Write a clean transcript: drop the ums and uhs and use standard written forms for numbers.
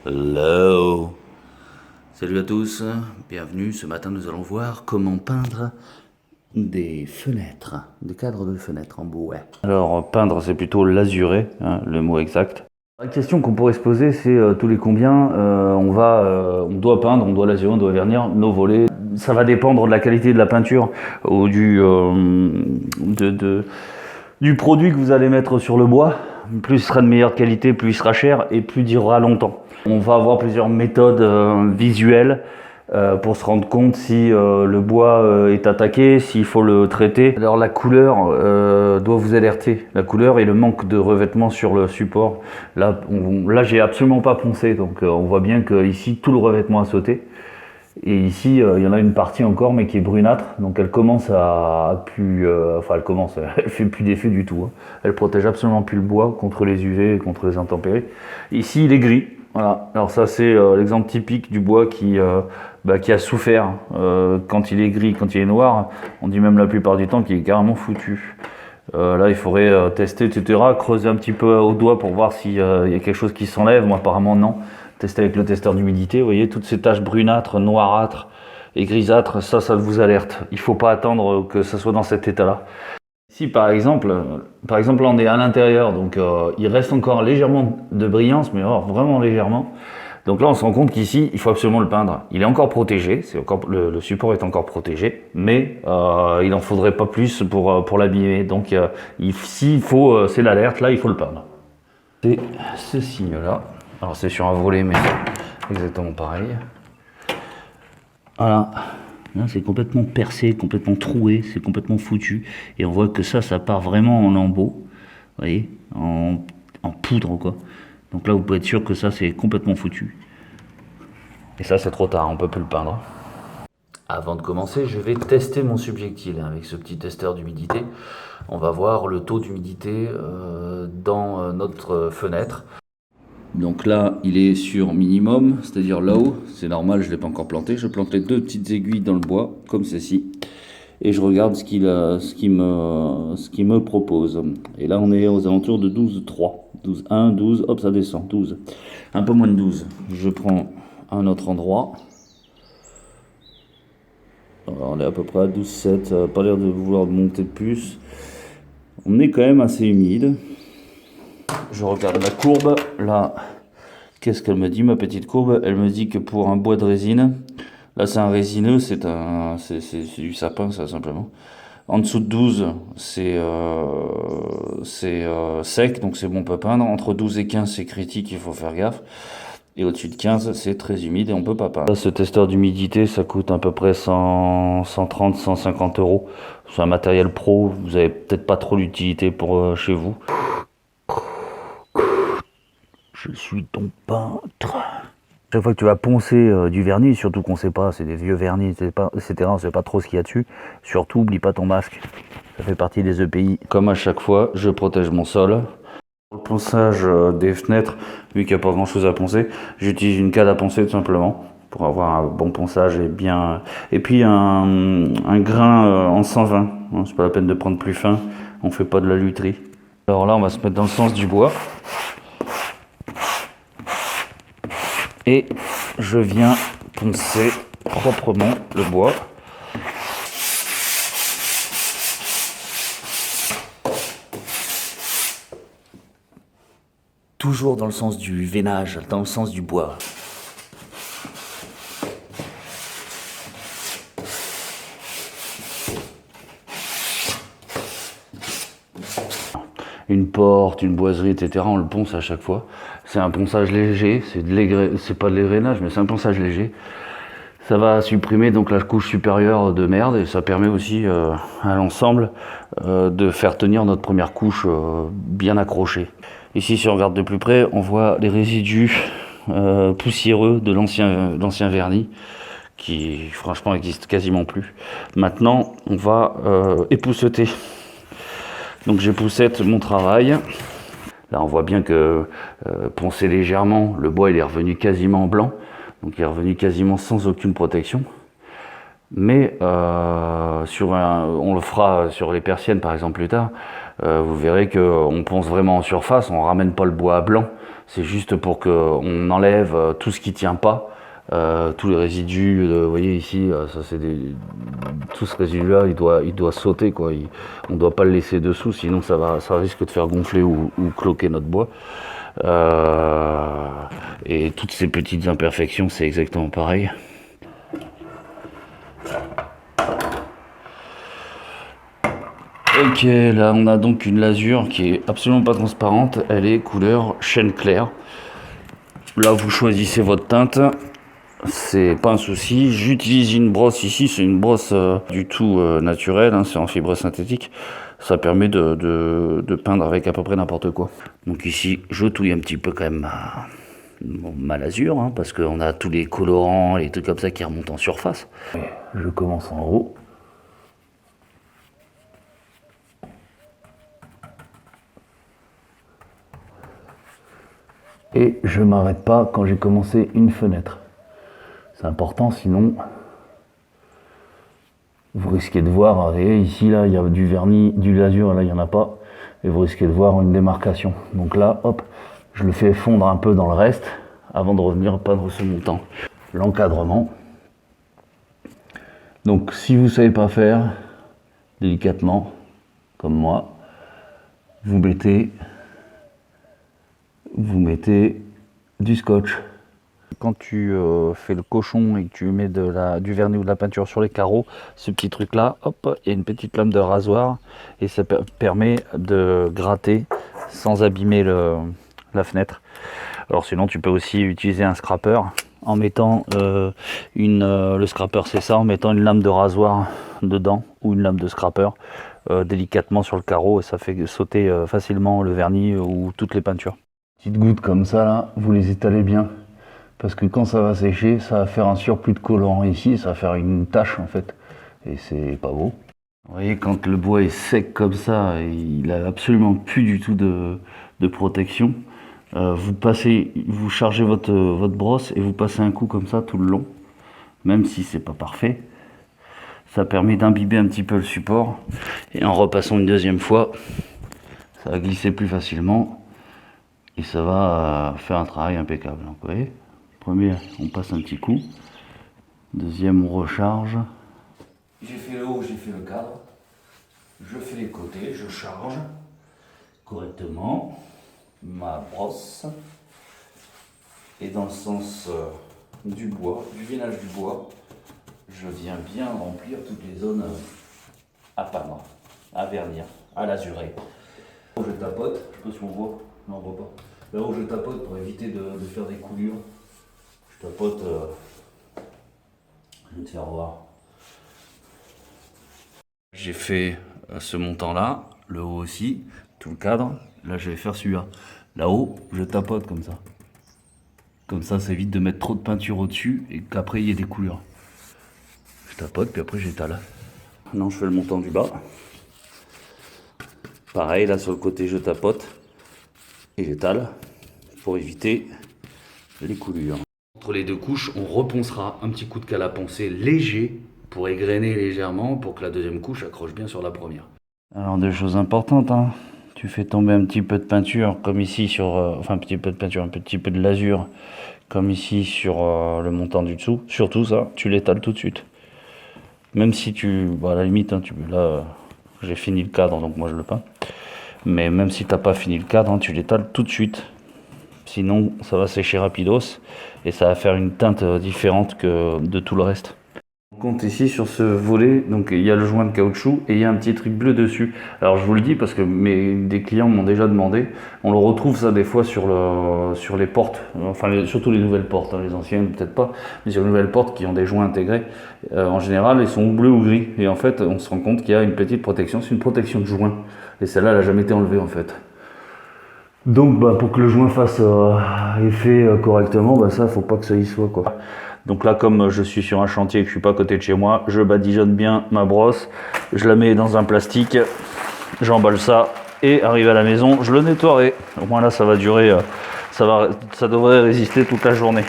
Hello. Salut à tous, bienvenue. Ce matin, nous allons voir comment peindre des fenêtres, des cadres de fenêtres en bois. Alors, peindre, c'est plutôt lazurer, hein, le mot exact. La question qu'on pourrait se poser, c'est tous les combien on doit peindre, on doit lazurer, on doit vernir nos volets. Ça va dépendre de la qualité de la peinture ou du produit que vous allez mettre sur le bois. Plus il sera de meilleure qualité, plus il sera cher et plus il durera longtemps. On va avoir plusieurs méthodes visuelles pour se rendre compte si le bois est attaqué, s'il faut le traiter. Alors la couleur doit vous alerter. La couleur et le manque de revêtement sur le support. Là j'ai absolument pas poncé, donc on voit bien que ici tout le revêtement a sauté. Et ici, il y en a une partie encore, mais qui est brunâtre, donc elle commence à plus, elle fait plus d'effet du tout. Hein. Elle protège absolument plus le bois contre les UV, contre les intempéries. Ici, il est gris. Voilà. Alors ça, c'est l'exemple typique du bois qui a souffert. Quand il est gris, quand il est noir, on dit même la plupart du temps qu'il est carrément foutu. Là, il faudrait tester, etc., creuser un petit peu au doigt pour voir s'il y a quelque chose qui s'enlève. Moi, apparemment, non. Tester avec le testeur d'humidité, vous voyez, toutes ces taches brunâtres, noirâtres et grisâtres, ça vous alerte. Il ne faut pas attendre que ça soit dans cet état-là. Ici, par exemple, là, on est à l'intérieur, donc il reste encore légèrement de brillance, mais alors, vraiment légèrement. Donc là, on se rend compte qu'ici, il faut absolument le peindre. Il est encore protégé, le support est encore protégé, mais il n'en faudrait pas plus pour l'abîmer. Donc s'il faut, c'est l'alerte, là, il faut le peindre. C'est ce signe-là. Alors c'est sur un volet, mais exactement pareil. Voilà. Là, c'est complètement percé, complètement troué, c'est complètement foutu. Et on voit que ça part vraiment en lambeaux. Vous voyez, en poudre, quoi. Donc là, vous pouvez être sûr que ça, c'est complètement foutu. Et ça, c'est trop tard, on peut plus le peindre. Avant de commencer, je vais tester mon subjectile avec ce petit testeur d'humidité. On va voir le taux d'humidité dans notre fenêtre. Donc là, il est sur minimum, c'est-à-dire là-haut. C'est normal, je ne l'ai pas encore planté. Je plante les deux petites aiguilles dans le bois, comme ceci. Et je regarde ce qu'il me propose. Et là, on est aux alentours de 12,3. 12,1, 12, hop, ça descend, 12. Un peu moins de 12. Je prends un autre endroit. Alors, on est à peu près à 12,7. Ça n'a pas l'air de vouloir monter de plus. On est quand même assez humide. Je regarde la courbe, là, qu'est-ce qu'elle me dit, ma petite courbe? Elle me dit que pour un bois de résine, là c'est un résineux, c'est du sapin, ça, simplement. En dessous de 12, c'est sec, donc c'est bon, on peut peindre. Entre 12 et 15, c'est critique, il faut faire gaffe. Et au-dessus de 15, c'est très humide et on peut pas peindre. Là, ce testeur d'humidité, ça coûte à peu près 130, 150 euros. C'est un matériel pro, vous avez peut-être pas trop l'utilité pour chez vous. Je suis ton peintre. Chaque fois que tu vas poncer du vernis, surtout qu'on sait pas, c'est des vieux vernis, etc., on sait pas trop ce qu'il y a dessus. Surtout, oublie pas ton masque. Ça fait partie des EPI. Comme à chaque fois, je protège mon sol. Pour le ponçage des fenêtres, vu qu'il n'y a pas grand chose à poncer, j'utilise une canne à poncer tout simplement. Pour avoir un bon ponçage et bien. Et puis un grain en 120. C'est pas la peine de prendre plus fin. On fait pas de la lutherie. Alors là, on va se mettre dans le sens du bois. Et je viens poncer proprement le bois. Toujours dans le sens du veinage, dans le sens du bois. Une porte, une boiserie, etc. On le ponce à chaque fois. C'est un ponçage léger, c'est pas de l'agrainage, mais c'est un ponçage léger. Ça va supprimer donc la couche supérieure de merde et ça permet aussi à l'ensemble de faire tenir notre première couche bien accrochée. Ici, si on regarde de plus près, on voit les résidus poussiéreux de l'ancien vernis qui franchement n'existe quasiment plus. Maintenant, on va épousseter. Donc j'époussette mon travail. Là on voit bien que poncé légèrement, le bois il est revenu quasiment blanc. Donc il est revenu quasiment sans aucune protection. Mais on le fera sur les persiennes par exemple plus tard. Vous verrez qu'on ponce vraiment en surface, on ne ramène pas le bois à blanc. C'est juste pour qu'on enlève tout ce qui tient pas, tous les résidus. Vous voyez ici, ça c'est tout ce résidu-là, il doit sauter quoi. On ne doit pas le laisser dessous, sinon ça risque de faire gonfler ou cloquer notre bois. Et toutes ces petites imperfections, c'est exactement pareil. Ok, là on a donc une lasure qui est absolument pas transparente, elle est couleur chêne clair. Là vous choisissez votre teinte, c'est pas un souci. J'utilise une brosse ici, c'est une brosse du tout naturelle, hein, c'est en fibre synthétique. Ça permet de peindre avec à peu près n'importe quoi. Donc ici je touille un petit peu quand même ma lasure, hein, parce qu'on a tous les colorants, les trucs comme ça qui remontent en surface. Je commence en haut. Et je m'arrête pas quand j'ai commencé une fenêtre. C'est important, sinon vous risquez de voir, et ici là il y a du vernis, du lasure, là il n'y en a pas, et vous risquez de voir une démarcation. Donc là, hop, je le fais fondre un peu dans le reste avant de revenir peindre ce montant. L'encadrement. Donc si vous ne savez pas faire, délicatement, comme moi, vous mettez du scotch. Quand tu fais le cochon et que tu mets du vernis ou de la peinture sur les carreaux, ce petit truc là, hop, il y a une petite lame de rasoir et ça permet de gratter sans abîmer la fenêtre. Alors sinon tu peux aussi utiliser un scraper en mettant le scraper, c'est ça, en mettant une lame de rasoir dedans ou une lame de scraper délicatement sur le carreau, et ça fait sauter facilement le vernis ou toutes les peintures. Petites gouttes comme ça là, vous les étalez bien, parce que quand ça va sécher, ça va faire un surplus de colorant ici, ça va faire une tache en fait, et c'est pas beau. Vous voyez, quand le bois est sec comme ça, il a absolument plus du tout de protection. Vous chargez votre brosse et vous passez un coup comme ça tout le long, même si c'est pas parfait. Ça permet d'imbiber un petit peu le support, et en repassant une deuxième fois, ça va glisser plus facilement. Et ça va faire un travail impeccable. Donc, vous voyez, premier, on passe un petit coup. Deuxième, on recharge. J'ai fait le haut, j'ai fait le cadre. Je fais les côtés, je charge correctement ma brosse. Et dans le sens du bois, du veinage du bois, je viens bien remplir toutes les zones à peindre, à vernir, à lazurer. Je tapote, je sais pas si on voit, non on voit pas. Là où je tapote pour éviter de faire des coulures, je tapote, je vais te faire voir. J'ai fait ce montant là, le haut aussi, tout le cadre. Là je vais faire celui-là. Là-haut, je tapote comme ça. Comme ça évite de mettre trop de peinture au-dessus et qu'après il y ait des coulures. Je tapote puis après j'étale. Non, je fais le montant du bas. Pareil, là sur le côté je tapote et j'étale pour éviter les coulures. Entre les deux couches, on reponcera un petit coup de canne à poncer léger pour égrener légèrement pour que la deuxième couche accroche bien sur la première. Alors deux choses importantes, hein. Tu fais tomber un petit peu de peinture comme ici sur, enfin un petit peu de peinture, un petit peu de lasure comme ici sur le montant du dessous. Surtout ça, tu l'étales tout de suite. Même si à la limite, hein, là j'ai fini le cadre donc moi je le peins. Mais même si tu n'as pas fini le cadre, hein, tu l'étales tout de suite. Sinon ça va sécher rapidos et ça va faire une teinte différente que de tout le reste. On compte ici sur ce volet, donc il y a le joint de caoutchouc et il y a un petit truc bleu dessus. Alors je vous le dis parce que des clients m'ont déjà demandé, on le retrouve ça des fois sur les portes, enfin surtout les nouvelles portes, hein, les anciennes peut-être pas, mais sur les nouvelles portes qui ont des joints intégrés, en général ils sont bleus ou gris, et en fait on se rend compte qu'il y a une petite protection, c'est une protection de joint, et celle-là elle n'a jamais été enlevée en fait. Donc pour que le joint fasse effet correctement, ça faut pas que ça y soit quoi. Donc là comme je suis sur un chantier et que je suis pas à côté de chez moi, je badigeonne bien ma brosse, je la mets dans un plastique, j'emballe ça et arrivé à la maison je le nettoierai. Au moins là ça va durer, ça devrait résister toute la journée.